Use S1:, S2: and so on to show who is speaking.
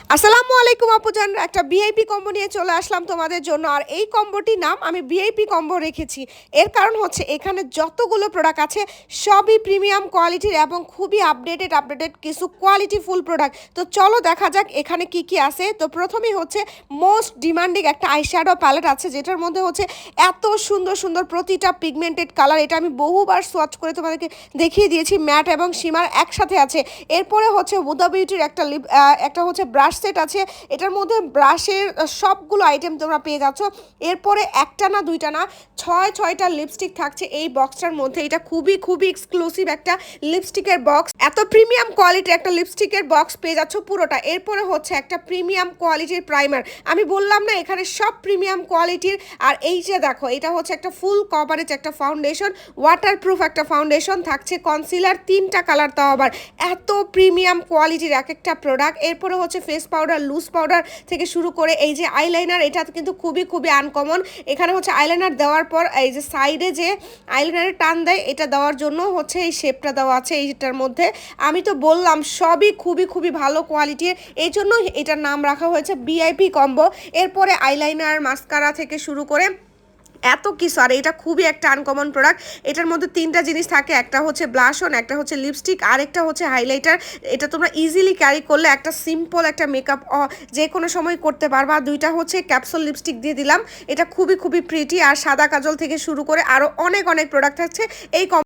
S1: আসসালামু আলাইকুম আপুজান, একটা ভিআইপি কম্বো নিয়ে চলে আসলাম তোমাদের জন্য। আর এই কম্বোটির নাম আমি ভিআইপি কম্বো রেখেছি। এর কারণ হচ্ছে এখানে যতগুলো প্রোডাক্ট আছে সবই প্রিমিয়াম কোয়ালিটির এবং খুবই আপডেটেড কিছু কোয়ালিটিফুল প্রোডাক্ট। তো চলো দেখা যাক এখানে কি কি আছে। তো প্রথমেই হচ্ছে মোস্ট ডিমান্ডিং একটা আইশ্যাডো প্যালেট আছে, যেটার মধ্যে হচ্ছে এত সুন্দর সুন্দর প্রতিটা পিগমেন্টেড কালার। এটা আমি বহুবার সোয়াচ করে তোমাদেরকে দেখিয়ে দিয়েছি, ম্যাট এবং শিমার একসাথে আছে। এরপরে হচ্ছে হুদা বিউটির একটা হচ্ছে ব্রাশ সেট আছে। এটার মধ্যে ব্রাশের সবগুলো আইটেম তোমরা পেয়ে যাচ্ছ। এরপরে একটা না দুইটা না ছয়টা লিপস্টিক থাকছে এই বক্সটার মধ্যে। এটা খুবই এক্সক্লুসিভ একটা লিপস্টিকের বক্স। এত প্রিমিয়াম কোয়ালিটির একটা লিপস্টিকের বক্স পেয়ে যাচ্ছ পুরোটা। এরপরে হচ্ছে একটা প্রিমিয়াম কোয়ালিটির প্রাইমার। আমি বললাম না এখানে সব প্রিমিয়াম কোয়ালিটির। আর এই যে দেখো, এটা হচ্ছে একটা ফুল কভারেজ একটা ফাউন্ডেশন, ওয়াটারপ্রুফ একটা ফাউন্ডেশন থাকছে, কনসিলার 3টা কালার, তাও আবার এত প্রিমিয়াম কোয়ালিটির এক একটা প্রোডাক্ট। এরপরে হচ্ছে ফেস পাউডার, লুজ পাউডার থেকে শুরু করে এই যে আইলাইনার, এটা কিন্তু খুবই আনকমন। এখানে হচ্ছে আইলাইনার দেওয়ার পর এই যে সাইডে যে আইলাইনারের টান দেয়, এটা দেওয়ার জন্য হচ্ছে এই শেপটা দেওয়া আছে এইটার মধ্যে। আমি তো বললাম সবই খুবই ভালো কোয়ালিটির, এই জন্য এটার নাম রাখা হয়েছে ভিআইপি কম্বো। এরপরে আইলাইনার, মাস্কারা থেকে শুরু করে এত কিছু। আর এটা খুবই একটা আনকমন প্রোডাক্ট। এটার মধ্যে 3টা জিনিস থাকে, একটা হচ্ছে ব্লাশ অন, একটা হচ্ছে লিপস্টিক, আর একটা হচ্ছে হাইলাইটার। এটা তোমরা ইজিলি ক্যারি করলে একটা সিম্পল একটা মেকআপ যে কোনো সময় করতে পারবা। 2টা হচ্ছে ক্যাপসুল লিপস্টিক দিয়ে দিলাম, এটা খুবই প্রিটি। আর সাদা কাজল থেকে শুরু করে আরও অনেক প্রোডাক্ট আছে এই